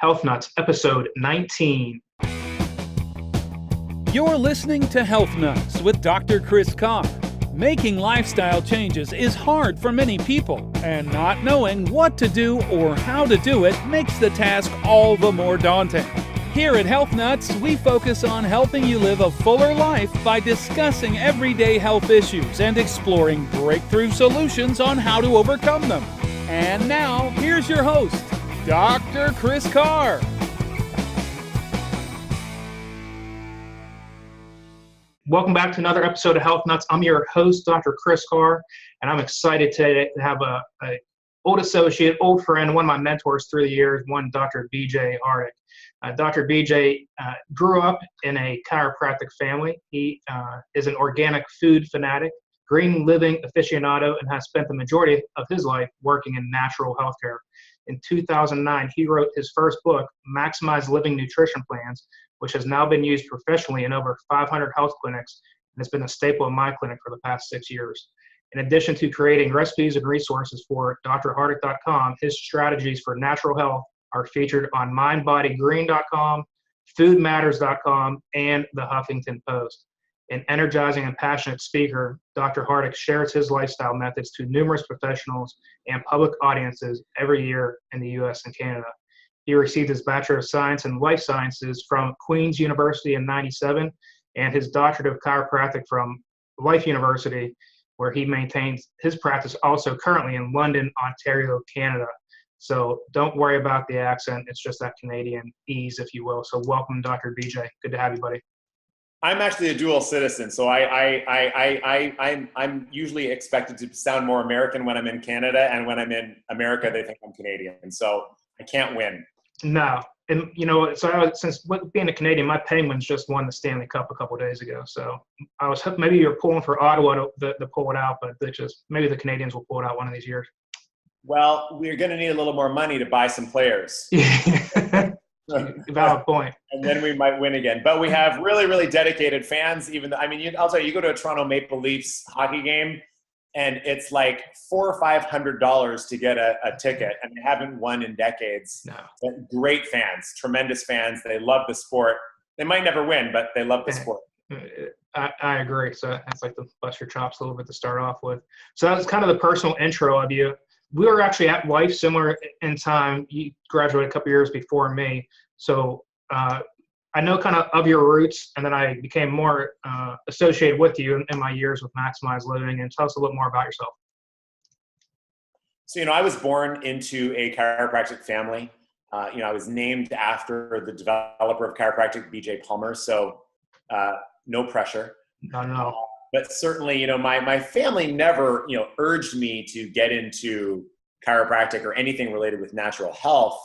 Health Nuts, episode 19. You're listening to Health Nuts with Dr. Chris Carr. Making lifestyle changes is hard for many people, and not knowing what to do or how to do it makes the task all the more daunting. Here at Health Nuts, we focus on helping you live a fuller life by discussing everyday health issues and exploring breakthrough solutions on how to overcome them. And now, here's your host, Dr. Chris Carr. Welcome back to another episode of Health Nuts. I'm your host, Dr. Chris Carr, and I'm excited today to have a old associate, old friend, one of my mentors through the years, one Dr. BJ Hardick. Dr. BJ grew up in a chiropractic family. He is an organic food fanatic, green living aficionado, and has spent the majority of his life working in natural healthcare. In 2009, he wrote his first book, Maximize Living Nutrition Plans, which has now been used professionally in over 500 health clinics and has been a staple in my clinic for the past 6 years. In addition to creating recipes and resources for drhardick.com, his strategies for natural health are featured on mindbodygreen.com, foodmatters.com, and the Huffington Post. An energizing and passionate speaker, Dr. Hardick shares his lifestyle methods to numerous professionals and public audiences every year in the U.S. and Canada. He received his Bachelor of Science in Life Sciences from Queen's University in '97 and his Doctorate of Chiropractic from Life University, where he maintains his practice also currently in London, Ontario, Canada. So don't worry about the accent. It's just that Canadian ease, if you will. So welcome, Dr. BJ. Good to have you, buddy. I'm actually a dual citizen, so I'm usually expected to sound more American when I'm in Canada, and when I'm in America, they think I'm Canadian. So I can't win. No. And, since being a Canadian, my Penguins just won the Stanley Cup a couple of days ago. So I was hoping maybe you're pulling for Ottawa to pull it out, but maybe the Canadians will pull it out one of these years. Well, we're going to need a little more money to buy some players. Valid point. And then we might win again. But we have really, really dedicated fans. I'll tell you, you go to a Toronto Maple Leafs hockey game, and it's like $400 or $500 to get a ticket, and they haven't won in decades. No. But great fans, tremendous fans. They love the sport. They might never win, but they love the sport. I agree. So that's like the bust your chops a little bit to start off with. So that was kind of the personal intro of you. We were actually at Life similar in time. You graduated a couple years before me. So I know kind of your roots, and then I became more associated with you in my years with Maximize Living. And tell us a little more about yourself. So, I was born into a chiropractic family. I was named after the developer of chiropractic, BJ Palmer. So no pressure. No. But certainly, my family never, urged me to get into chiropractic or anything related with natural health.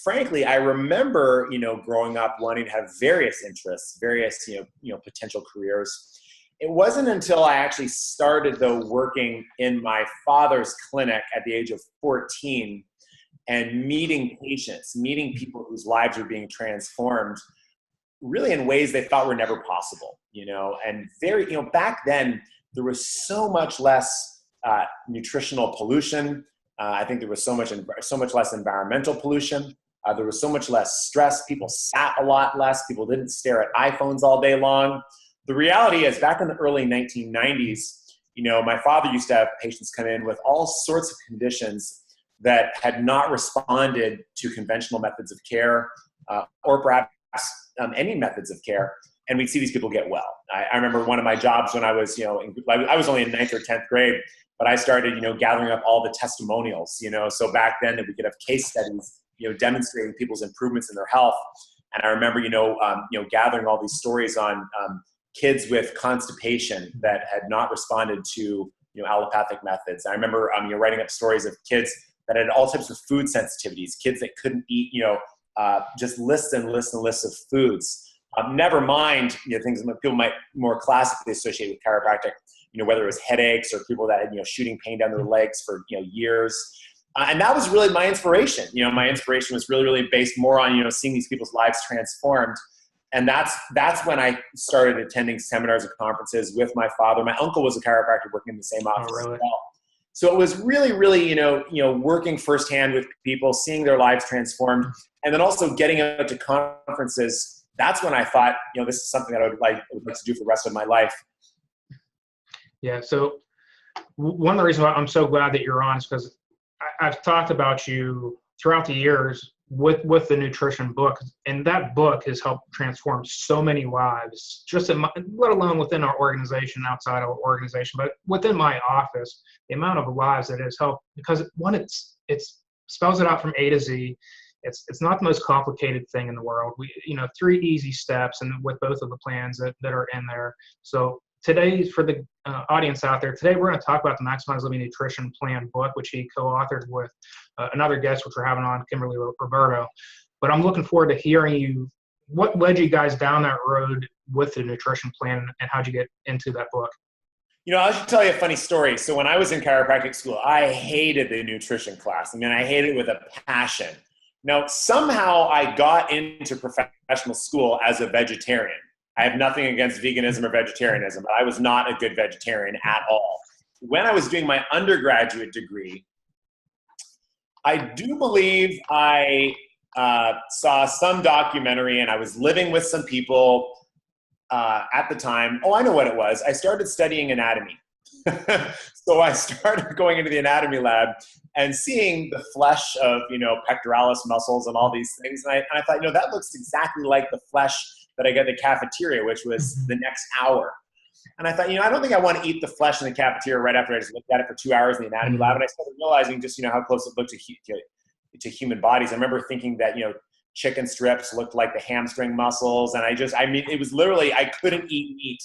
Frankly, I remember, growing up wanting to have various interests, various, potential careers. It wasn't until I actually started, though, working in my father's clinic at the age of 14 and meeting patients, meeting people whose lives were being transformed really in ways they thought were never possible, and back then there was so much less nutritional pollution. I think there was so much less environmental pollution. There was so much less stress. People sat a lot less. People didn't stare at iPhones all day long. The reality is, back in the early 1990s, my father used to have patients come in with all sorts of conditions that had not responded to conventional methods of care, or perhaps any methods of care, and we'd see these people get well. I remember one of my jobs when I was, I was only in 9th or 10th grade, but I started, gathering up all the testimonials, so back then that we could have case studies, demonstrating people's improvements in their health. And I remember, gathering all these stories on kids with constipation that had not responded to, allopathic methods. I remember, writing up stories of kids that had all types of food sensitivities, kids that couldn't eat, just lists and lists and lists of foods. Never mind, things that people might more classically associate with chiropractic, whether it was headaches or people that had, shooting pain down their legs for, years. And that was really my inspiration. My inspiration was really, really based more on, seeing these people's lives transformed. And that's when I started attending seminars and conferences with my father. My uncle was a chiropractor working in the same office as well. So it was really, really, working firsthand with people, seeing their lives transformed, and then also getting out to conferences. That's when I thought, this is something that I would like to do for the rest of my life. Yeah. So one of the reasons why I'm so glad that you're on is because I've talked about you throughout the years with the nutrition book, and that book has helped transform so many lives, let alone within our organization, outside our organization, but within my office, the amount of lives that it has helped, because one, it spells it out from A to Z. It's not the most complicated thing in the world. 3 easy steps, and with both of the plans that are in there. So today, for the audience out there, today we're going to talk about the Maximize Living Nutrition Plan book, which he co-authored with another guest, which we're having on, Kimberly Roberto. But I'm looking forward to hearing what led you guys down that road with the nutrition plan, and how'd you get into that book? I should tell you a funny story. So when I was in chiropractic school, I hated the nutrition class. I hated it with a passion. Now, somehow I got into professional school as a vegetarian. I have nothing against veganism or vegetarianism, but I was not a good vegetarian at all. When I was doing my undergraduate degree, I do believe I saw some documentary, and I was living with some people at the time. Oh, I know what it was. I started studying anatomy. So I started going into the anatomy lab and seeing the flesh of, pectoralis muscles and all these things. And I thought, that looks exactly like the flesh that I get at the cafeteria, which was the next hour. And I thought, I don't think I want to eat the flesh in the cafeteria right after I just looked at it for 2 hours in the anatomy lab. And I started realizing just, how close it looked to human bodies. I remember thinking that, chicken strips looked like the hamstring muscles. And it was literally, I couldn't eat meat.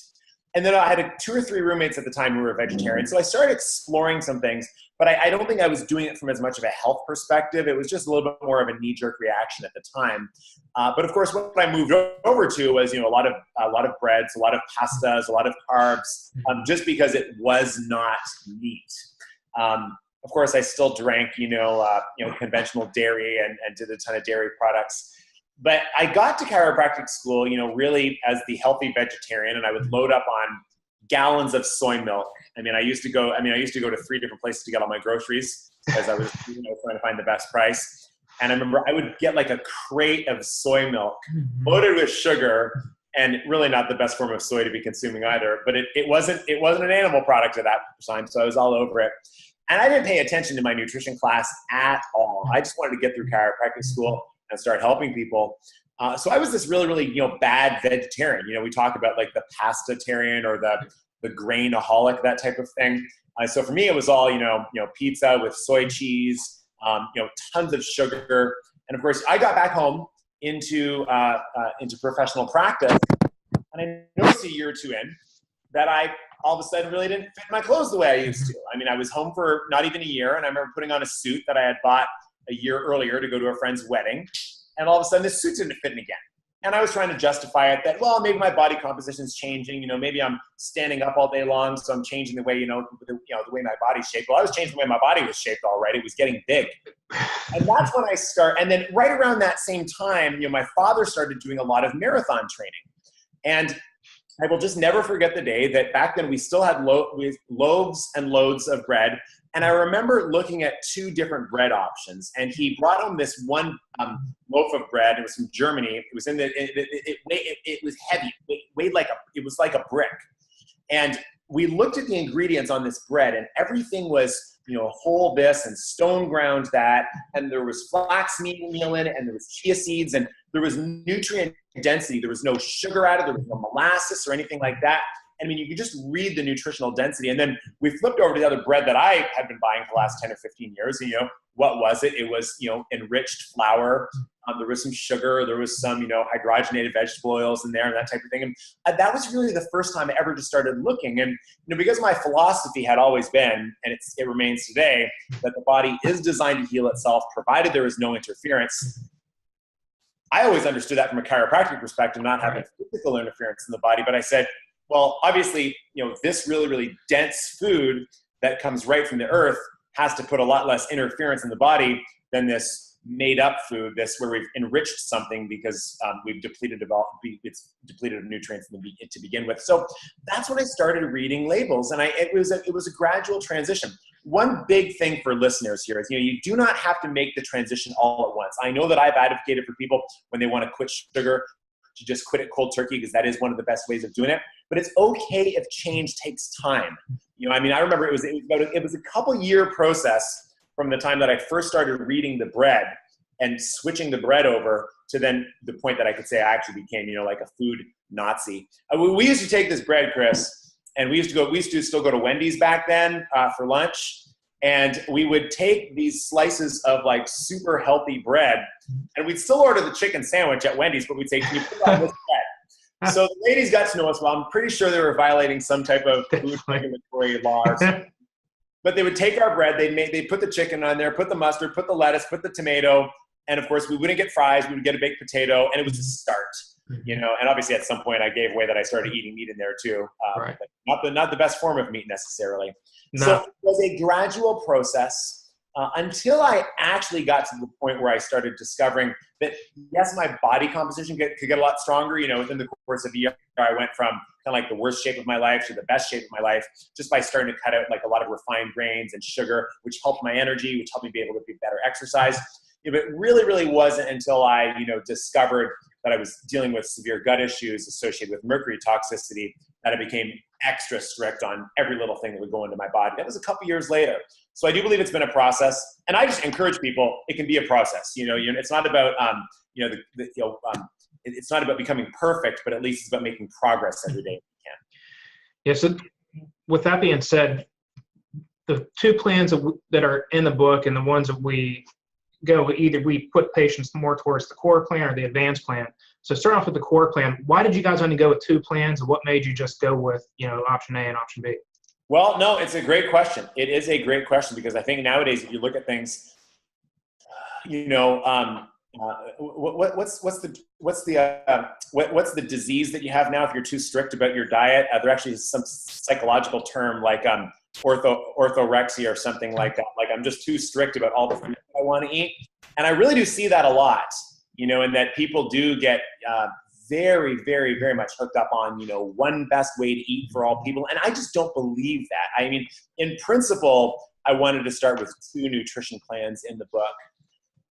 And then I had 2 or 3 roommates at the time who were vegetarian. So I started exploring some things, but I don't think I was doing it from as much of a health perspective. It was just a little bit more of a knee-jerk reaction at the time. But of course, what I moved over to was, a lot of breads, a lot of pastas, a lot of carbs, just because it was not meat. Of course, I still drank, conventional dairy and did a ton of dairy products. But I got to chiropractic school, really as the healthy vegetarian, and I would load up on gallons of soy milk. I used to go to 3 different places to get all my groceries because I was, trying to find the best price. And I remember I would get like a crate of soy milk loaded with sugar, and really not the best form of soy to be consuming either. But it wasn't an animal product at that time, so I was all over it. And I didn't pay attention to my nutrition class at all. I just wanted to get through chiropractic school and start helping people. So I was this really, really, bad vegetarian. We talk about like the pastatarian or the grainaholic, that type of thing. So for me, it was all, pizza with soy cheese, tons of sugar. And of course, I got back home into professional practice, and I noticed a year or 2 in that I all of a sudden really didn't fit my clothes the way I used to. I was home for not even a year, and I remember putting on a suit that I had bought a year earlier to go to a friend's wedding, and all of a sudden this suit didn't fit me again. And I was trying to justify it that, well, maybe my body composition is changing. Maybe I'm standing up all day long, so I'm changing the way, the way my body's shaped. Well, I was changing the way my body was shaped already. It was getting big. And that's when I start. And then right around that same time, my father started doing a lot of marathon training. And I will just never forget the day that back then we still had loaves and loads of bread. And I remember looking at 2 different bread options, and he brought home this one loaf of bread. It was from Germany. It was it was heavy. It was like a brick. And we looked at the ingredients on this bread, and everything was, whole this and stone ground that, and there was flaxseed meal in it, and there was chia seeds, and there was nutrient density. There was no sugar added. There was no molasses or anything like that. You could just read the nutritional density. And then we flipped over to the other bread that I had been buying for the last 10 or 15 years. And, what was it? It was, enriched flour. There was some sugar. There was some, hydrogenated vegetable oils in there and that type of thing. And that was really the first time I ever just started looking. And, because my philosophy had always been, and it remains today, that the body is designed to heal itself, provided there is no interference. I always understood that from a chiropractic perspective, not having physical interference in the body. But I said, well, obviously, this really, really dense food that comes right from the earth has to put a lot less interference in the body than this made up food, where we've enriched something because we've depleted it's depleted of nutrients to begin with. So that's when I started reading labels, and it was a gradual transition. one big thing for listeners here is, you do not have to make the transition all at once. I know that I've advocated for people when they want to quit sugar to just quit it cold turkey, because that is one of the best ways of doing it. But it's okay if change takes time. I remember it was a couple year process from the time that I first started reading the bread and switching the bread over to then the point that I could say I actually became, like a food Nazi. We used to take this bread, Chris, and we used to still go to Wendy's back then for lunch. And we would take these slices of like super healthy bread, and we'd still order the chicken sandwich at Wendy's, but we'd say, can you put on this bread? So the ladies got to know us well. I'm pretty sure they were violating some type of food regulatory laws. But they would take our bread, they'd put the chicken on there, put the mustard, put the lettuce, put the tomato, and of course we wouldn't get fries, we would get a baked potato, and it was a start. And obviously at some point I gave away that I started eating meat in there too. Right. But not the best form of meat necessarily. No. So it was a gradual process until I actually got to the point where I started discovering that, yes, my body composition could get a lot stronger. Within the course of a year, I went from kind of like the worst shape of my life to the best shape of my life, just by starting to cut out like a lot of refined grains and sugar, which helped my energy, which helped me be able to do better exercise. It really, really wasn't until I, discovered that I was dealing with severe gut issues associated with mercury toxicity that I became extra strict on every little thing that would go into my body. That was a couple years later. So I do believe it's been a process, and I just encourage people, it can be a process. It's not about, it's not about becoming perfect, but at least it's about making progress every day we can. Yeah. So with that being said, the two plans that are in the book and the ones that we go, either we put patients more towards the core plan or the advanced plan. So start off with the core plan. Why did you guys only go with two plans, and what made you just go with, option A and option B? Well, no, it's a great question. It is a great question, because I think nowadays, if you look at things, what's the disease that you have now if you're too strict about your diet? There actually is some psychological term like orthorexia or something like that. Like, I'm just too strict about all the food I want to eat. And I really do see that a lot, and that people do get very, very, very much hooked up on, one best way to eat for all people. And I just don't believe that. I mean, in principle, I wanted to start with two nutrition plans in the book.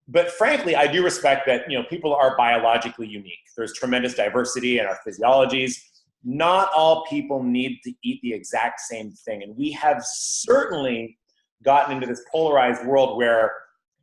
But frankly, I do respect that, people are biologically unique. There's tremendous diversity in our physiologies. Not all people need to eat the exact same thing. And we have certainly gotten into this polarized world where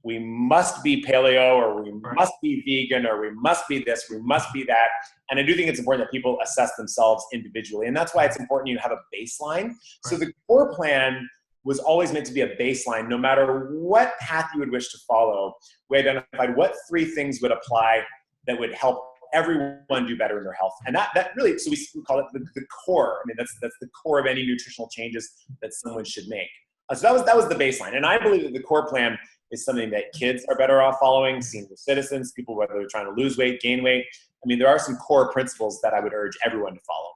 we must be paleo, or we must be vegan, or we must be this, we must be that. And I do think it's important that people assess themselves individually. And that's why it's important you have a baseline. Right. So the core plan was always meant to be a baseline. No matter what path you would wish to follow, we identified what three things would apply that would help everyone do better in their health. And that really, so we call it the core. I mean, that's the core of any nutritional changes that someone should make. So that was the baseline. And I believe that the core plan is something that kids are better off following, senior citizens, people, whether they're trying to lose weight, gain weight. I mean, there are some core principles that I would urge everyone to follow.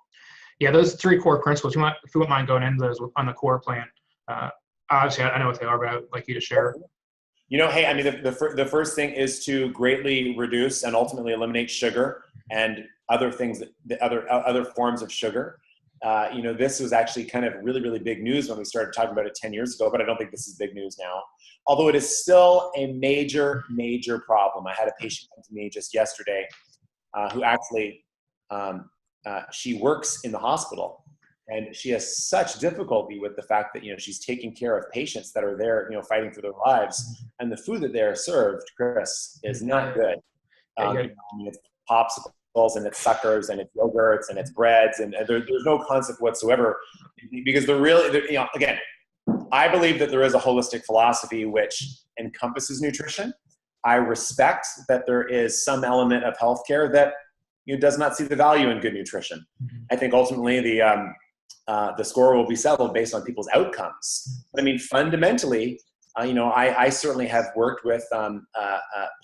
Yeah, those three core principles, if you wouldn't mind going into those on the core plan. Obviously, I know what they are, but I'd like you to share. Hey, I mean, the first thing is to greatly reduce and ultimately eliminate sugar and other things, other forms of sugar. This was actually kind of really, really big news when we started talking about it 10 years ago, but I don't think this is big news now. Although it is still a major, major problem. I had a patient come to me just yesterday who actually, she works in the hospital, and she has such difficulty with the fact that, she's taking care of patients that are there, fighting for their lives. And the food that they're served, Chris, is not good. It's popsicles and it's suckers and it's yogurts and it's breads, and there's no concept whatsoever, because again, I believe that there is a holistic philosophy which encompasses nutrition. I respect that there is some element of healthcare that does not see the value in good nutrition. Mm-hmm. I think ultimately the score will be settled based on people's outcomes. But I mean, fundamentally, I certainly have worked with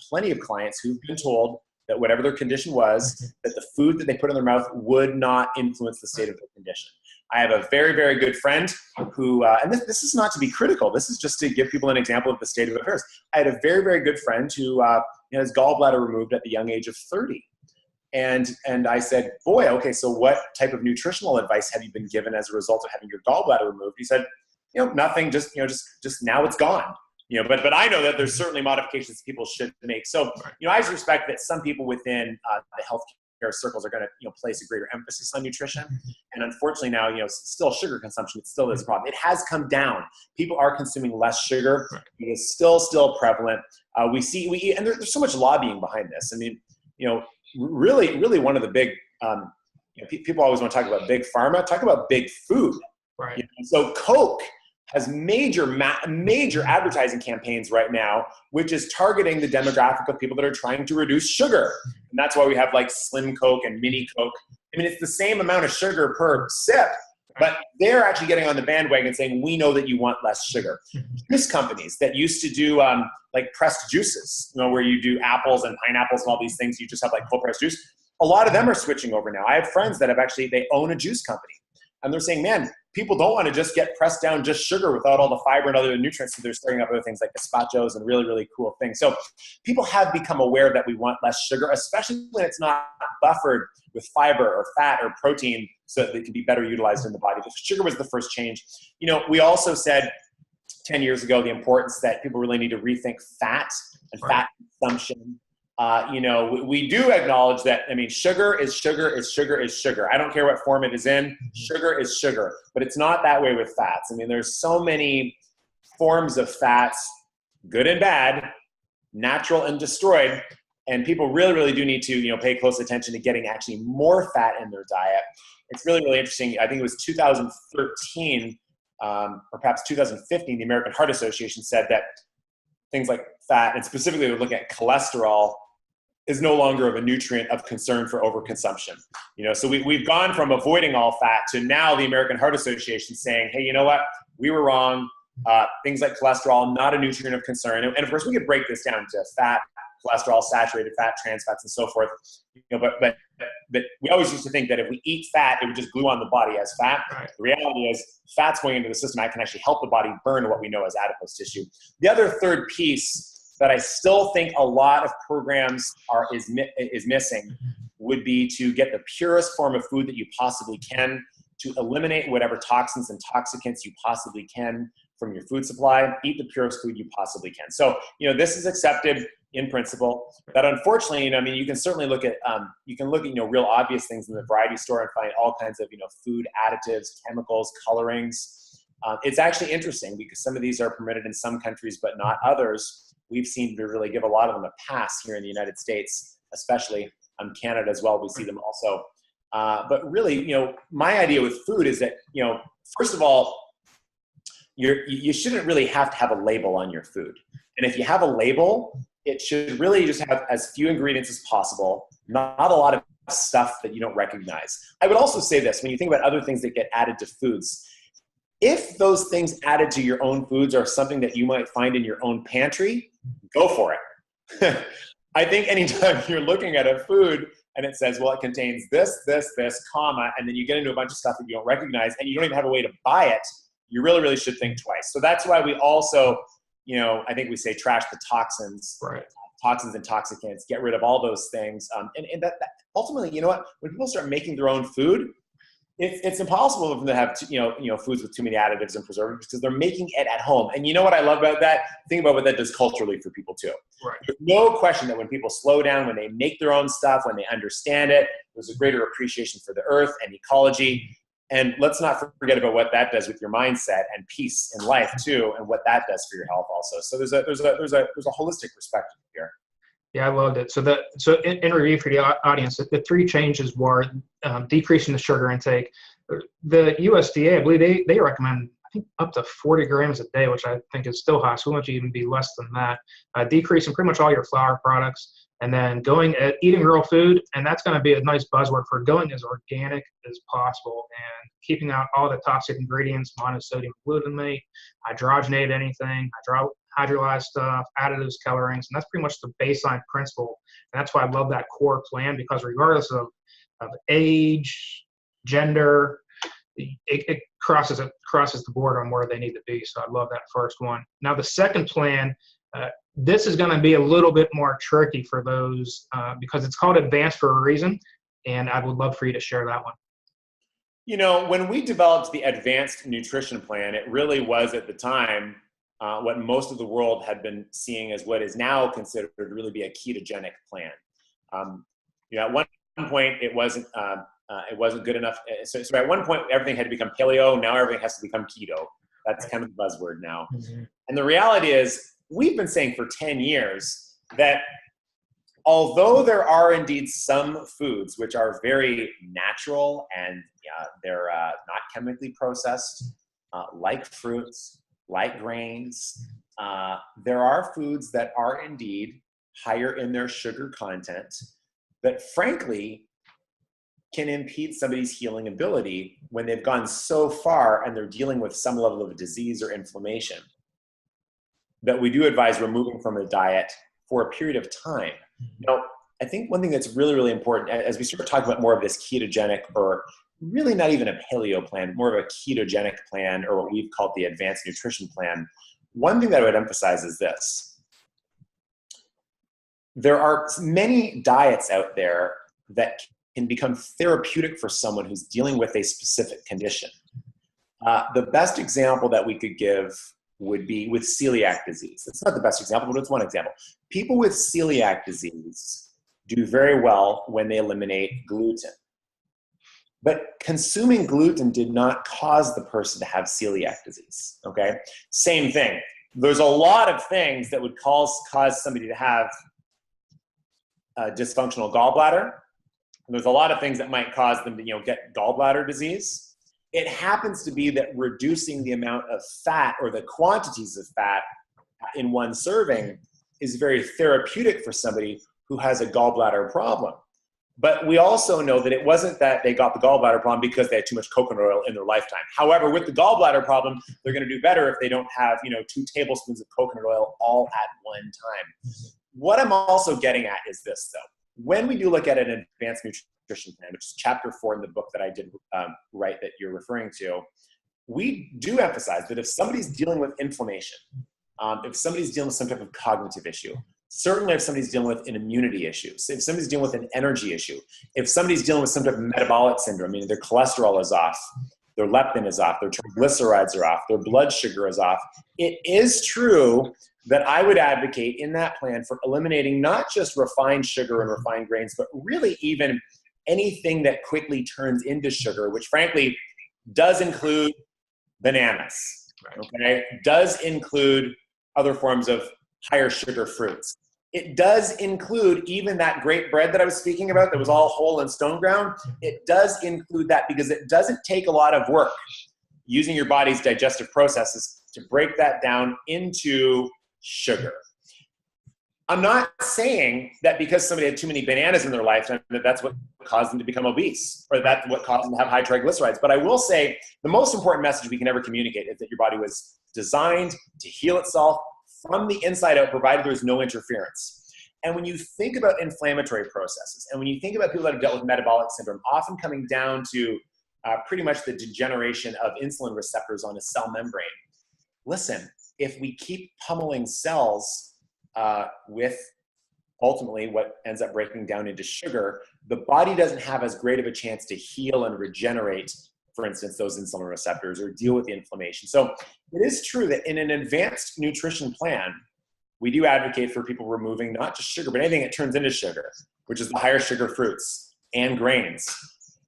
plenty of clients who've been told that whatever their condition was, that the food that they put in their mouth would not influence the state of their condition. I have a very, very good friend who, and this is not to be critical, this is just to give people an example of the state of affairs. I had a very, very good friend who had his gallbladder removed at the young age of 30. And I said, boy, okay, so what type of nutritional advice have you been given as a result of having your gallbladder removed? He said, nothing, just now it's gone. But I know that there's certainly modifications people should make. So, I just respect that some people within the healthcare circles are going to, place a greater emphasis on nutrition. And unfortunately now, still sugar consumption, it still is a problem. It has come down. People are consuming less sugar. It is still prevalent. We eat, and there's so much lobbying behind this. I mean, really one of the big, people always want to talk about big pharma, talk about big food. Right. So Coke has major advertising campaigns right now, which is targeting the demographic of people that are trying to reduce sugar. And that's why we have like Slim Coke and Mini Coke. I mean, it's the same amount of sugar per sip, but they're actually getting on the bandwagon saying, we know that you want less sugar. Juice companies that used to do like pressed juices, where you do apples and pineapples and all these things, you just have like cold pressed juice. A lot of them are switching over now. I have friends that they own a juice company. And they're saying, man, people don't want to just get pressed down just sugar without all the fiber and other nutrients. So they're starting up other things like gazpachos and really, really cool things. So people have become aware that we want less sugar, especially when it's not buffered with fiber or fat or protein so that it can be better utilized in the body. But sugar was the first change. We also said 10 years ago the importance that people really need to rethink fat and fat consumption. We do acknowledge that, sugar is sugar is sugar is sugar. I don't care what form it is in. Sugar is sugar, but it's not that way with fats. There's so many forms of fats, good and bad, natural and destroyed. And people really, really do need to, pay close attention to getting actually more fat in their diet. It's really, really interesting. I think it was 2013, or perhaps 2015, the American Heart Association said that things like fat, and specifically they're looking at cholesterol, is no longer of a nutrient of concern for overconsumption. So we've gone from avoiding all fat to now the American Heart Association saying, hey, you know what? We were wrong. Things like cholesterol, not a nutrient of concern. And of course, we could break this down to fat, cholesterol, saturated fat, trans fats, and so forth. But we always used to think that if we eat fat, it would just glue on the body as fat. Right. The reality is fat's going into the system. That can actually help the body burn what we know as adipose tissue. The other third piece that I still think a lot of programs is missing would be to get the purest form of food that you possibly can, to eliminate whatever toxins and toxicants you possibly can from your food supply. Eat the purest food you possibly can. So, this is accepted in principle. But unfortunately, you can certainly look at real obvious things in the variety store and find all kinds of food additives, chemicals, colorings. It's actually interesting because some of these are permitted in some countries but not others. We've seen to really give a lot of them a pass here in the United States, especially Canada as well. We see them also. But really, my idea with food is that, first of all, you shouldn't really have to have a label on your food. And if you have a label, it should really just have as few ingredients as possible, not a lot of stuff that you don't recognize. I would also say this, when you think about other things that get added to foods, if those things added to your own foods are something that you might find in your own pantry, go for it. I think anytime you're looking at a food and it says, well, it contains this, comma, and then you get into a bunch of stuff that you don't recognize and you don't even have a way to buy it, you really, really should think twice. So that's why we also, I think we say trash the toxins, right? Toxins and toxicants, get rid of all those things. And that ultimately, when people start making their own food, it's impossible for them to have foods with too many additives and preservatives because they're making it at home. And you know what I love about that? Think about what that does culturally for people too. Right. There's no question that when people slow down, when they make their own stuff, when they understand it, there's a greater appreciation for the earth and ecology. And let's not forget about what that does with your mindset and peace in life too, and what that does for your health also. So there's a holistic perspective here. Yeah, I loved it. So in review for the audience, the three changes were decreasing the sugar intake. The USDA, I believe they recommend, I think, up to 40 grams a day, which I think is still high. So we want you to even be less than that. Decreasing pretty much all your flour products, and then eating real food. And that's going to be a nice buzzword for going as organic as possible and keeping out all the toxic ingredients, monosodium glutamate, hydrogenated anything, hydrolyzed stuff, additives, colorings, and that's pretty much the baseline principle. And that's why I love that core plan, because regardless of age, gender, it crosses the board on where they need to be. So I love that first one. Now the second plan, this is going to be a little bit more tricky for those because it's called advanced for a reason, and I would love for you to share that one. When we developed the advanced nutrition plan, it really was at the time what most of the world had been seeing as what is now considered to really be a ketogenic plan. At one point, it wasn't good enough. So at one point, everything had to become paleo. Now everything has to become keto. That's kind of the buzzword now. Mm-hmm. And the reality is, we've been saying for 10 years that although there are indeed some foods which are very natural and they're not chemically processed, like fruits, like grains, there are foods that are indeed higher in their sugar content that frankly can impede somebody's healing ability when they've gone so far and they're dealing with some level of disease or inflammation, that we do advise removing from the diet for a period of time. I think one thing that's really, really important as we start talking about more of this ketogenic, or really not even a paleo plan, more of a ketogenic plan, or what we've called the advanced nutrition plan, one thing that I would emphasize is this. There are many diets out there that can become therapeutic for someone who's dealing with a specific condition. The best example that we could give would be with celiac disease. It's not the best example, but it's one example. People with celiac disease do very well when they eliminate gluten. But consuming gluten did not cause the person to have celiac disease, okay? Same thing. There's a lot of things that would cause somebody to have a dysfunctional gallbladder. And there's a lot of things that might cause them to, get gallbladder disease. It happens to be that reducing the amount of fat or the quantities of fat in one serving is very therapeutic for somebody who has a gallbladder problem. But we also know that it wasn't that they got the gallbladder problem because they had too much coconut oil in their lifetime. However, with the gallbladder problem, they're going to do better if they don't have, 2 tablespoons of coconut oil all at one time. What I'm also getting at is this, though. When we do look at an advanced nutrition plan, which is chapter 4 in the book that I did write that you're referring to, we do emphasize that if somebody's dealing with inflammation, if somebody's dealing with some type of cognitive issue, certainly if somebody's dealing with an immunity issue, if somebody's dealing with an energy issue, if somebody's dealing with some type of metabolic syndrome, meaning their cholesterol is off, their leptin is off, their triglycerides are off, their blood sugar is off, it is true that I would advocate in that plan for eliminating not just refined sugar and refined grains, but really even anything that quickly turns into sugar, which frankly does include bananas, okay? Does include other forms of higher sugar fruits. It does include even that great bread that I was speaking about that was all whole and stone ground. It does include that because it doesn't take a lot of work using your body's digestive processes to break that down into sugar. I'm not saying that because somebody had too many bananas in their lifetime that that's what caused them to become obese or that's what caused them to have high triglycerides. But I will say the most important message we can ever communicate is that your body was designed to heal itself from the inside out, provided there's no interference. And when you think about inflammatory processes, and when you think about people that have dealt with metabolic syndrome, often coming down to pretty much the degeneration of insulin receptors on a cell membrane, listen, if we keep pummeling cells with ultimately what ends up breaking down into sugar, the body doesn't have as great of a chance to heal and regenerate, for instance, those insulin receptors or deal with the inflammation. So it is true that in an advanced nutrition plan, we do advocate for people removing not just sugar, but anything that turns into sugar, which is the higher sugar fruits and grains.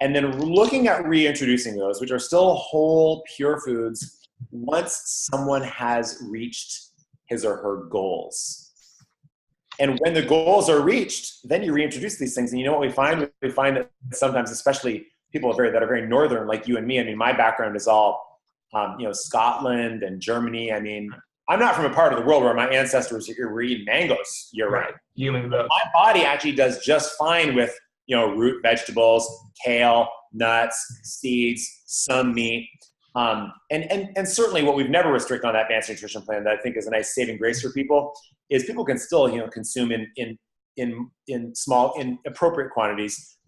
And then looking at reintroducing those, which are still whole, pure foods, once someone has reached his or her goals. And when the goals are reached, then you reintroduce these things. And you know what we find? We find that sometimes, especially people that are very northern, like you and me. I mean, my background is all, Scotland and Germany. I mean, I'm not from a part of the world where my ancestors were eating mangoes year-round. My body actually does just fine with, root vegetables, kale, nuts, seeds, some meat. And certainly what we've never restricted on that advanced nutrition plan that I think is a nice saving grace for people is people can still, consume in appropriate quantities,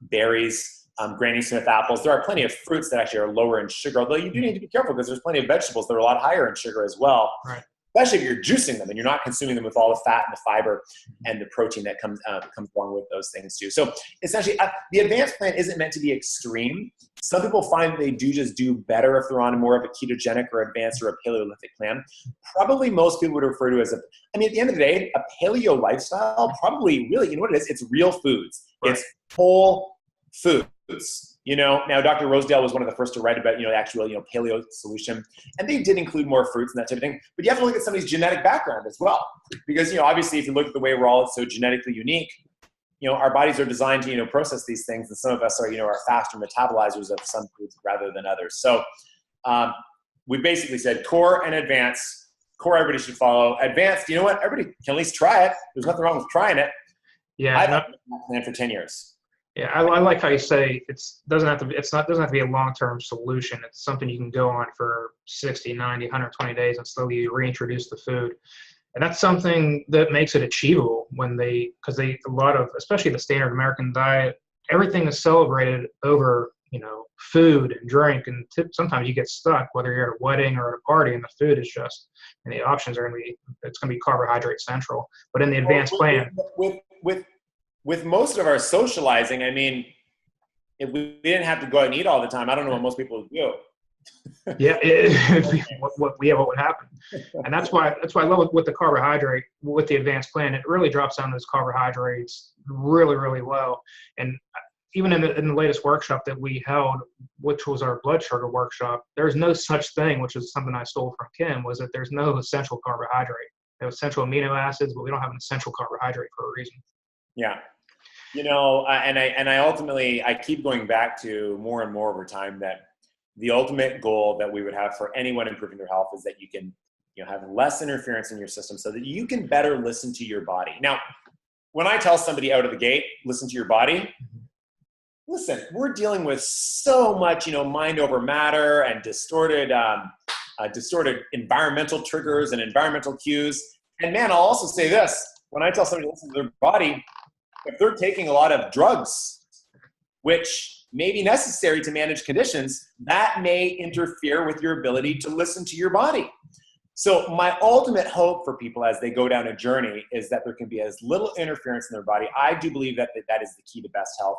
berries, Granny Smith apples. There are plenty of fruits that actually are lower in sugar, although you do need to be careful because there's plenty of vegetables that are a lot higher in sugar as well. Right. especially if you're juicing them and you're not consuming them with all the fat and the fiber and the protein that comes along with those things too. So essentially, the advanced plan isn't meant to be extreme. Some people find they do better if they're on more of a ketogenic or advanced or a Paleolithic plan. Probably most people would refer to it as at the end of the day, a paleo lifestyle, probably really, you know what it is? It's real foods. Right. It's whole foods. Now Dr. Rosedale was one of the first to write about, the actual, paleo solution. And they did include more fruits and that type of thing. But you have to look at somebody's genetic background as well. Because, obviously, if you look at the way we're all so genetically unique, our bodies are designed to, process these things. And some of us are faster metabolizers of some foods rather than others. So we basically said core and advanced. Core, everybody should follow. Advanced, you know what? Everybody can at least try it. There's nothing wrong with trying it. Yeah. I've had a plan for 10 years. Yeah, I like how you say doesn't have to be a long-term solution. It's something you can go on for 60, 90, 120 days and slowly reintroduce the food. And that's something that makes it achievable because a lot of, especially the standard American diet, everything is celebrated over, food and drink. And sometimes you get stuck, whether you're at a wedding or at a party, and the food is just, and the options are it's going to be carbohydrate central. But in the advanced plan. With most of our socializing, if we didn't have to go out and eat all the time, I don't know what most people would do. Yeah, what would happen? And that's why I love with the carbohydrate, with the advanced plan, it really drops down those carbohydrates really, really low. And even in the latest workshop that we held, which was our blood sugar workshop, there's no such thing, which is something I stole from Kim, was that there's no essential carbohydrate. There's essential amino acids, but we don't have an essential carbohydrate for a reason. Yeah. And I ultimately, I keep going back to more and more over time that the ultimate goal that we would have for anyone improving their health is that you can, have less interference in your system so that you can better listen to your body. Now, when I tell somebody out of the gate, listen to your body, listen, we're dealing with so much, mind over matter and distorted environmental triggers and environmental cues. And man, I'll also say this, when I tell somebody to listen to their body, if they're taking a lot of drugs, which may be necessary to manage conditions, that may interfere with your ability to listen to your body. So my ultimate hope for people as they go down a journey is that there can be as little interference in their body. I do believe that is the key to best health.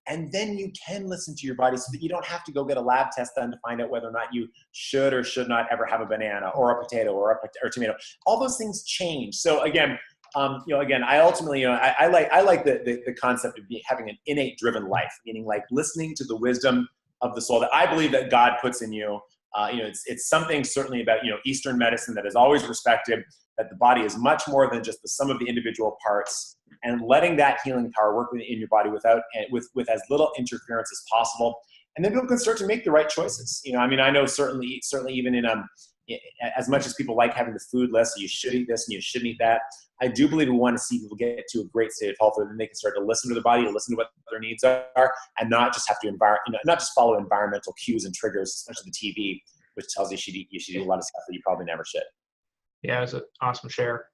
And then you can listen to your body so that you don't have to go get a lab test done to find out whether or not you should or should not ever have a banana or a potato or a tomato. All those things change. So again, I ultimately, I like the concept of having an innate driven life, meaning like listening to the wisdom of the soul that I believe that God puts in you. It's something certainly about, Eastern medicine that is always respected, that the body is much more than just the sum of the individual parts, and letting that healing power work in your body with as little interference as possible. And then people can start to make the right choices. I know certainly even in, as much as people like having the food list, you should eat this and you shouldn't eat that. I do believe we want to see people get to a great state of health where then they can start to listen to their body, listen to what their needs are, and not just have to not just follow environmental cues and triggers, especially the TV, which tells you you should eat a lot of stuff that you probably never should. Yeah, it was an awesome share.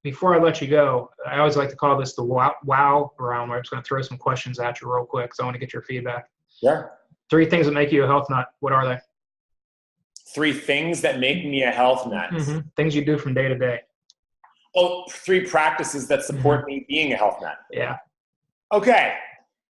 Before I let you go, I always like to call this the wow round, where I'm just going to throw some questions at you real quick, so I want to get your feedback. Yeah. 3 things that make you a health nut. What are they? 3 things that make me a health nut. Mm-hmm. Things you do from day to day. Oh, 3 practices that support me being a health nut. Yeah. Okay.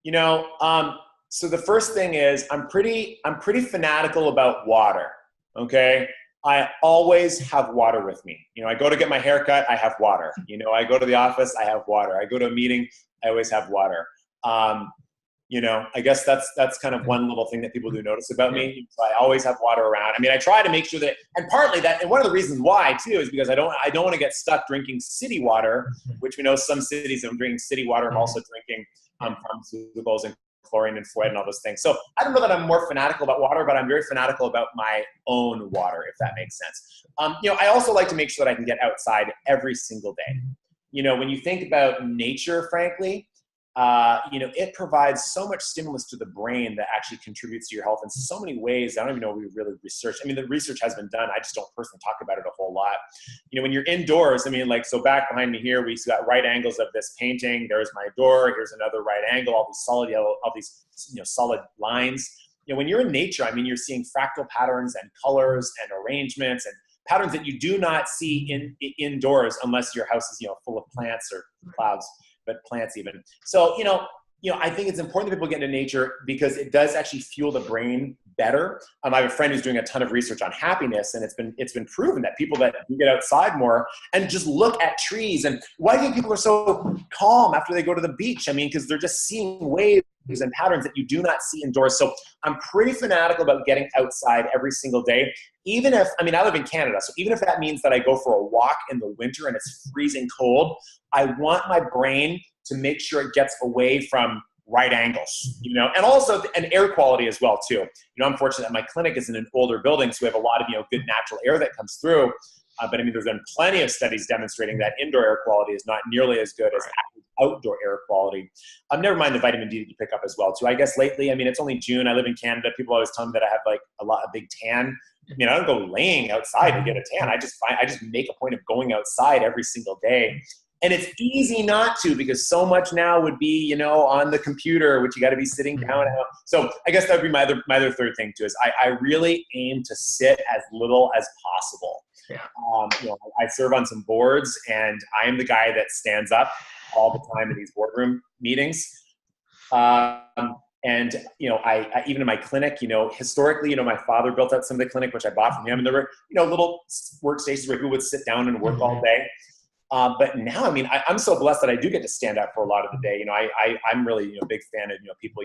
So the first thing is I'm pretty fanatical about water. Okay. I always have water with me. I go to get my haircut, I have water. I go to the office, I have water. I go to a meeting, I always have water. I guess that's kind of one little thing that people do notice about me. So I always have water around. I try to make sure that, and partly that, and one of the reasons why too is because I don't want to get stuck drinking city water, which we know some cities I'm drinking city water. I'm also drinking pharmaceuticals and chlorine and fluoride and all those things. So I don't know that I'm more fanatical about water, but I'm very fanatical about my own water, if that makes sense. I also like to make sure that I can get outside every single day. When you think about nature, frankly, it provides so much stimulus to the brain that actually contributes to your health in so many ways. I don't even know if we really researched. The research has been done. I just don't personally talk about it a whole lot. When you're indoors, so back behind me here, we've got right angles of this painting. There's my door. Here's another right angle, all these solid yellow, all these, solid lines. When you're in nature, you're seeing fractal patterns and colors and arrangements and patterns that you do not see indoors unless your house is, full of plants or clouds, but plants even. So, I think it's important that people get into nature because it does actually fuel the brain better. I have a friend who's doing a ton of research on happiness, and it's been proven that people that get outside more and just look at trees. And why do you think people are so calm after they go to the beach? I mean, because they're just seeing waves and patterns that you do not see indoors. So I'm pretty fanatical about getting outside every single day. Even if, I live in Canada, so even if that means that I go for a walk in the winter and it's freezing cold, I want my brain to make sure it gets away from right angles, and also and air quality as well too. I'm fortunate that my clinic is in an older building, so we have a lot of, good natural air that comes through. But there's been plenty of studies demonstrating that indoor air quality is not nearly as good as outdoor air quality. Never mind the vitamin D that you pick up as well too. I guess lately, it's only June. I live in Canada. People always tell me that I have like a big tan. I don't go laying outside to get a tan. I just make a point of going outside every single day. And it's easy not to, because so much now would be, on the computer, which you got to be sitting down. So I guess that would be my other third thing too, is I really aim to sit as little as possible. Yeah. I serve on some boards, and I am the guy that stands up all the time in these boardroom meetings. I even in my clinic, historically, my father built out some of the clinic, which I bought from him, and there were, little workstations where people would sit down and work all day. But now, I'm so blessed that I do get to stand up for a lot of the day. I'm really, a big fan of, people,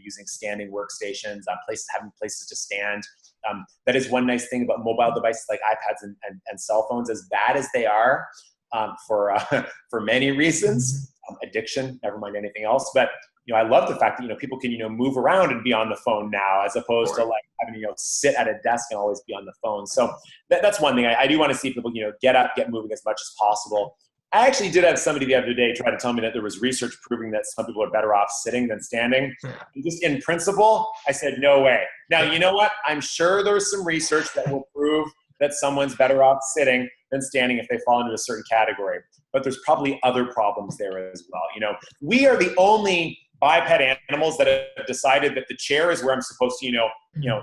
using standing workstations, having places to stand. That is one nice thing about mobile devices like iPads and cell phones, as bad as they are, for many reasons, addiction, never mind anything else. But, I love the fact that, people can, move around and be on the phone now, as opposed to like having, sit at a desk and always be on the phone. So that's one thing. I do want to see people, get up, get moving as much as possible. I actually did have somebody the other day try to tell me that there was research proving that some people are better off sitting than standing. Just in principle, I said, no way. Now, you know what? I'm sure there's some research that will prove that someone's better off sitting than standing if they fall into a certain category. But there's probably other problems there as well. We are the only biped animals that have decided that the chair is where I'm supposed to,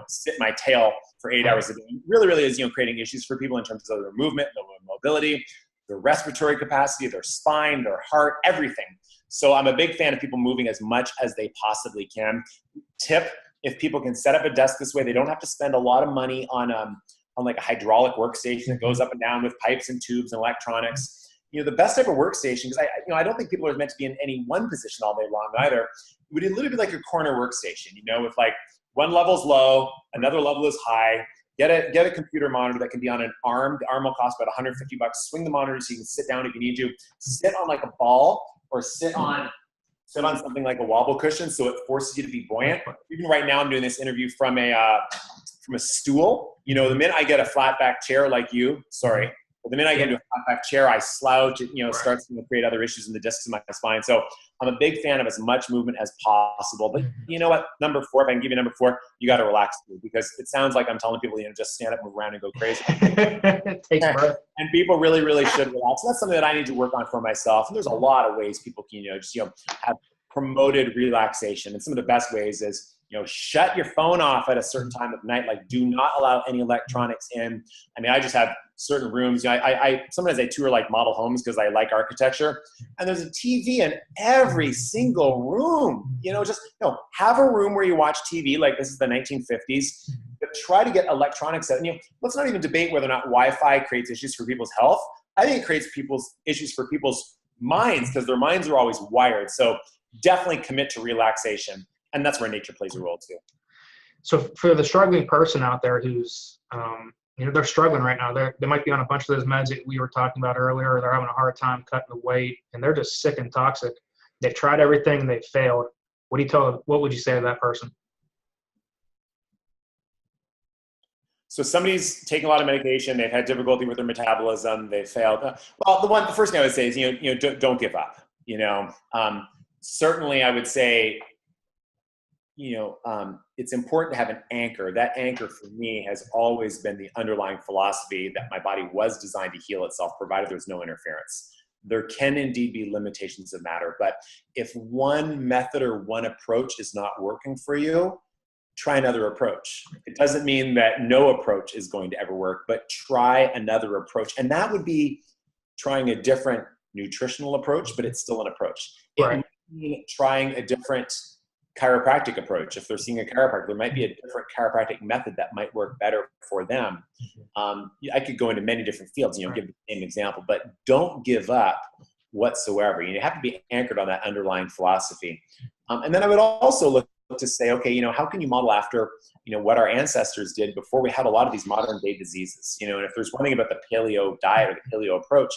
sit my tail for 8 hours a day. It really, really is, creating issues for people in terms of their movement, their mobility, their respiratory capacity, their spine, their heart, everything. So I'm a big fan of people moving as much as they possibly can. Tip, if people can set up a desk this way, they don't have to spend a lot of money on like a hydraulic workstation that goes up and down with pipes and tubes and electronics. The best type of workstation, because I don't think people are meant to be in any one position all day long either. It would literally be like a corner workstation, with like one level's low, another level is high. Get a computer monitor that can be on an arm. The arm will cost about $150. Swing the monitor so you can sit down if you need to. Sit on like a ball, or sit on something like a wobble cushion, so it forces you to be buoyant. Even right now, I'm doing this interview from a stool. The minute I get a flat back chair like you, but the minute I get into a flat back chair, I slouch. It starts to create other issues in the discs of my spine. So I'm a big fan of as much movement as possible. But you know what? Number 4, if I can give you number 4, you got to relax too, because it sounds like I'm telling people, just stand up, move around, and go crazy. Take a breath. And people really, really should relax. And that's something that I need to work on for myself. And there's a lot of ways people can, have promoted relaxation. And some of the best ways is, shut your phone off at a certain time of night. Like, do not allow any electronics in. I just have certain rooms. Sometimes I tour like model homes because I like architecture, and there's a TV in every single room. Have a room where you watch TV. Like, this is the 1950s, but try to get electronics out. And, let's not even debate whether or not Wi-Fi creates issues for people's health. I think it creates issues for people's minds, because their minds are always wired. So definitely commit to relaxation. And that's where nature plays a role too. So for the struggling person out there who's, they're struggling right now, they might be on a bunch of those meds that we were talking about earlier, or they're having a hard time cutting the weight, and they're just sick and toxic. They've tried everything and they've failed. What would you say to that person? So somebody's taking a lot of medication, they've had difficulty with their metabolism, they failed. Well, the first thing I would say is, don't give up. Certainly I would say, it's important to have an anchor. That anchor for me has always been the underlying philosophy that my body was designed to heal itself, provided there's no interference. There can indeed be limitations of matter, but if one method or one approach is not working for you, try another approach. It doesn't mean that no approach is going to ever work, but try another approach. And that would be trying a different nutritional approach, but it's still an approach. It Right. might mean trying a different chiropractic approach. If they're seeing a chiropractor, there might be a different chiropractic method that might work better for them. I could go into many different fields, give the same example, but don't give up whatsoever. You have to be anchored on that underlying philosophy. And then I would also look to say, okay, how can you model after, what our ancestors did before we had a lot of these modern day diseases, and if there's one thing about the paleo diet or the paleo approach,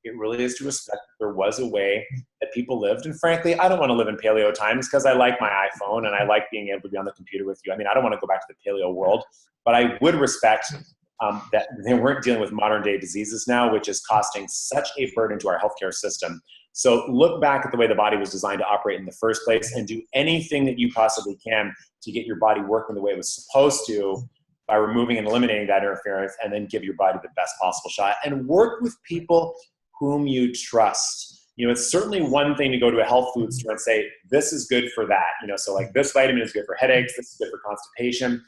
it really is to respect that there was a way that people lived. And frankly, I don't want to live in paleo times because I like my iPhone and I like being able to be on the computer with you. I don't want to go back to the paleo world, but I would respect that they weren't dealing with modern day diseases now, which is costing such a burden to our healthcare system. So look back at the way the body was designed to operate in the first place and do anything that you possibly can to get your body working the way it was supposed to by removing and eliminating that interference, and then give your body the best possible shot and work with people whom you trust. It's certainly one thing to go to a health food store and say, this is good for that. So like this vitamin is good for headaches, this is good for constipation.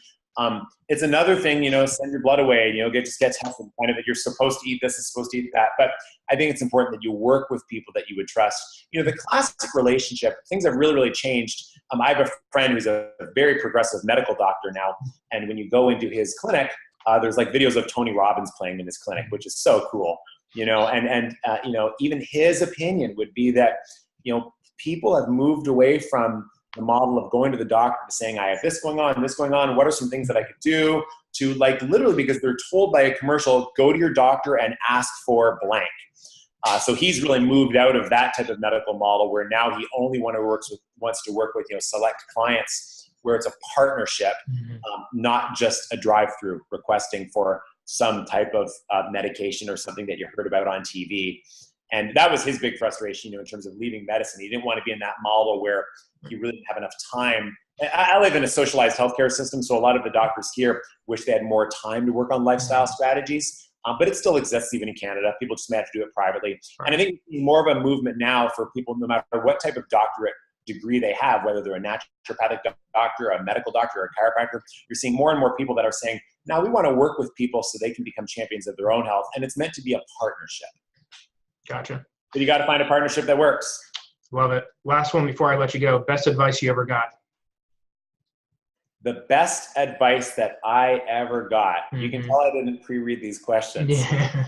It's another thing, send your blood away, just get tested, kind of that you're supposed to eat this, is supposed to eat that. But I think it's important that you work with people that you would trust. The classic relationship, things have really, really changed. I have a friend who's a very progressive medical doctor now. And when you go into his clinic, there's like videos of Tony Robbins playing in his clinic, which is so cool. Even his opinion would be that, people have moved away from the model of going to the doctor and saying, I have this going on, what are some things that I could do, to like literally because they're told by a commercial, go to your doctor and ask for blank. So he's really moved out of that type of medical model where now he only wants to work with, select clients where it's a partnership, not just a drive-through requesting for some type of medication or something that you heard about on TV. And that was his big frustration, in terms of leaving medicine. He didn't want to be in that model where he really didn't have enough time. I live in a socialized healthcare system, so a lot of the doctors here wish they had more time to work on lifestyle strategies, but it still exists even in Canada. People just may have to do it privately. And I think more of a movement now for people, no matter what type of doctorate degree they have, whether they're a naturopathic doctor, a medical doctor, or a chiropractor, you're seeing more and more people that are saying, now we want to work with people so they can become champions of their own health. And it's meant to be a partnership. Gotcha. But you got to find a partnership that works. Love it. Last one before I let you go. Best advice you ever got? The best advice that I ever got. You can tell I didn't pre-read these questions. Yeah.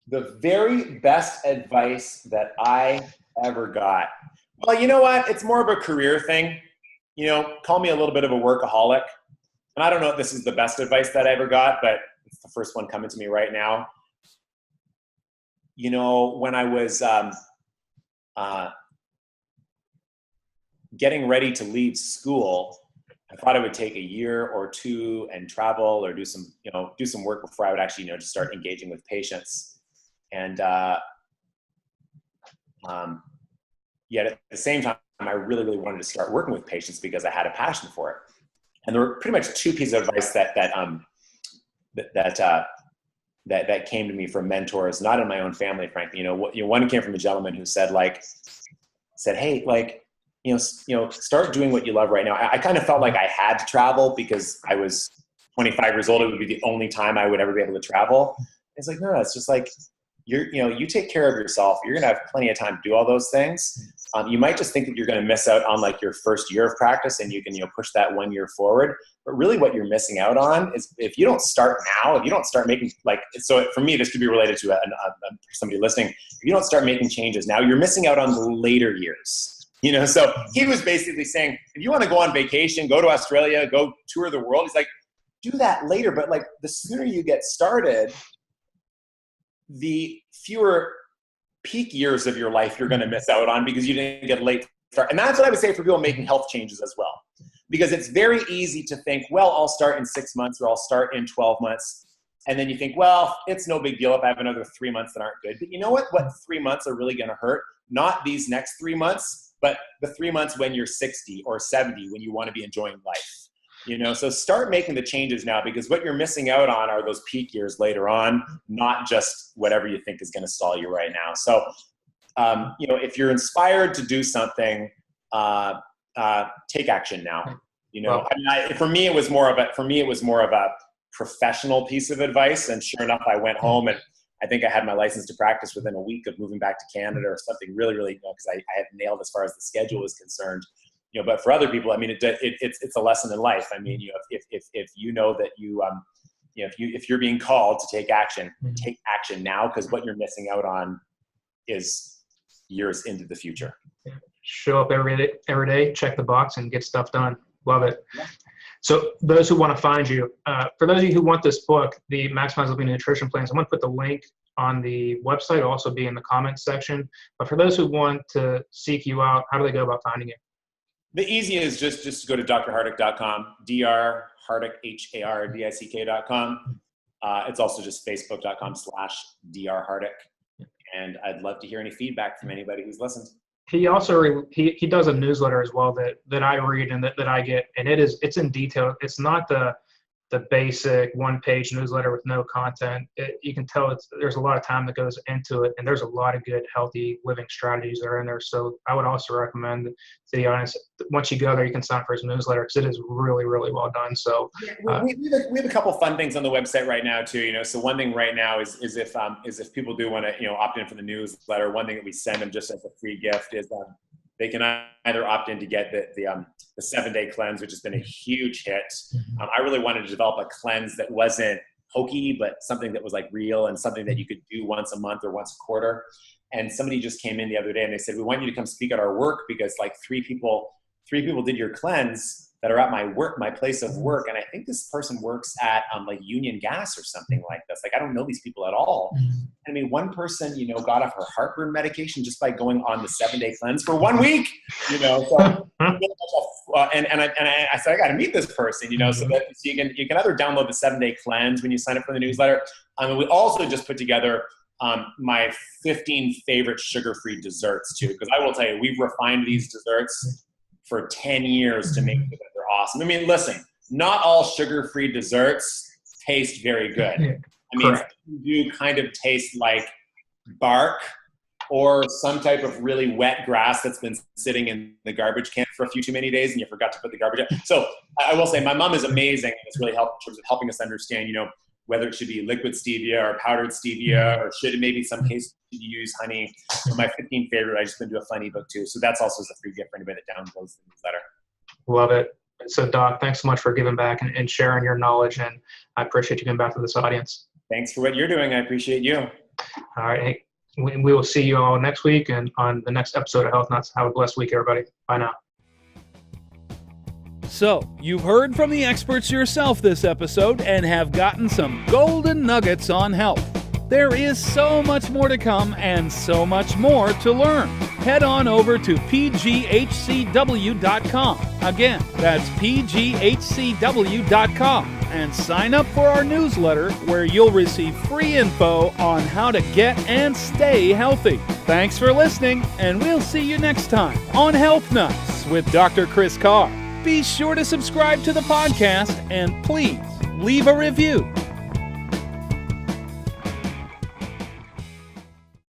The very best advice that I ever got. Well, you know what? It's more of a career thing. Call me a little bit of a workaholic. And I don't know if this is the best advice that I ever got, but it's the first one coming to me right now. When I was getting ready to leave school, I thought I would take a year or two and travel or do some work before I would actually, just start engaging with patients. And yet at the same time, I really, really wanted to start working with patients because I had a passion for it. And there were pretty much two pieces of advice that came to me from mentors, not in my own family, frankly. One came from a gentleman who said, hey, start doing what you love right now. I kind of felt like I had to travel because I was 25 years old. It would be the only time I would ever be able to travel. It's like, no, it's just like, you take care of yourself. You're going to have plenty of time to do all those things. You might just think that you're going to miss out on like your first year of practice and you can, push that 1 year forward. But really what you're missing out on is if you don't start now, if you don't start making so for me, this could be related to somebody listening. If you don't start making changes now, you're missing out on the later years. So he was basically saying, if you want to go on vacation, go to Australia, go tour the world, he's like, do that later. But like the sooner you get started, the fewer peak years of your life you're going to miss out on because you didn't get a late start. And that's what I would say for people making health changes as well. Because it's very easy to think, well, I'll start in 6 months or I'll start in 12 months. And then you think, well, it's no big deal if I have another 3 months that aren't good. But you know what 3 months are really going to hurt? Not these next 3 months, but the 3 months when you're 60 or 70, when you want to be enjoying life. So start making the changes now because what you're missing out on are those peak years later on, not just whatever you think is going to stall you right now. So, if you're inspired to do something, take action now. You know, for me, it was more of a professional piece of advice. And sure enough, I went home and I think I had my license to practice within a week of moving back to Canada or something really, really, because I had nailed as far as the schedule was concerned. You know, but for other people, I mean, it's a lesson in life. I mean, you know, if you know that you know, if you're being called to take action now, because what you're missing out on is years into the future. Show up every day, check the box, and get stuff done. Love it. Yeah. So those who want to find you, for those of you who want this book, the Maximize Living Nutrition Plans, I'm going to put the link on the website. It'll also be in the comments section. But for those who want to seek you out, how do they go about finding you? The easiest is just to go to drhardick.com, Hardick, HARDICK.com. It's also just facebook.com/drhardick. And I'd love to hear any feedback from anybody who's listened. He also he does a newsletter as well that I read and that I get, and it's in detail. It's not the basic one-page newsletter with no content. You can tell there's a lot of time that goes into it, and there's a lot of good, healthy living strategies that are in there. So I would also recommend to the audience, once you go there, you can sign up for his newsletter because it is really, really well done. So we have a couple fun things on the website right now too. You know, so one thing right now is if people do want to, you know, opt in for the newsletter, one thing that we send them just as a free gift is they can either opt in to get the 7-day cleanse, which has been a huge hit. I really wanted to develop a cleanse that wasn't hokey, but something that was like real and something that you could do once a month or once a quarter. And somebody just came in the other day and they said, we want you to come speak at our work because like three people did your cleanse that are at my place of work. And I think this person works at like Union Gas or something like this. Like, I don't know these people at all. I mean, one person, you know, got off her heartburn medication just by going on the 7-day cleanse for 1 week, you know, so, and I said, I got to meet this person, you know, so you can either download the 7-day cleanse when you sign up for the newsletter. We also just put together my 15 favorite sugar-free desserts too, because I will tell you, we've refined these desserts for 10 years to make sure that they're awesome. I mean, listen, not all sugar-free desserts taste very good. I mean, some do kind of taste like bark or some type of really wet grass that's been sitting in the garbage can for a few too many days and you forgot to put the garbage out. So I will say my mom is amazing. It's really helped in terms of helping us understand, you know, whether it should be liquid stevia or powdered stevia, or should it maybe some cases you use honey. You know, my 15 favorite, I just been to a fun ebook too. So that's also a free gift for anybody that downloads the newsletter. Love it. So Doc, thanks so much for giving back and sharing your knowledge. And I appreciate you coming back to this audience. Thanks for what you're doing. I appreciate you. All right. Hey, we will see you all next week and on the next episode of Health Nuts. Have a blessed week, everybody. Bye now. So, you've heard from the experts yourself this episode and have gotten some golden nuggets on health. There is so much more to come and so much more to learn. Head on over to pghcw.com. Again, that's pghcw.com and sign up for our newsletter where you'll receive free info on how to get and stay healthy. Thanks for listening, and we'll see you next time on Health Nuts with Dr. Chris Carr. Be sure to subscribe to the podcast and please leave a review.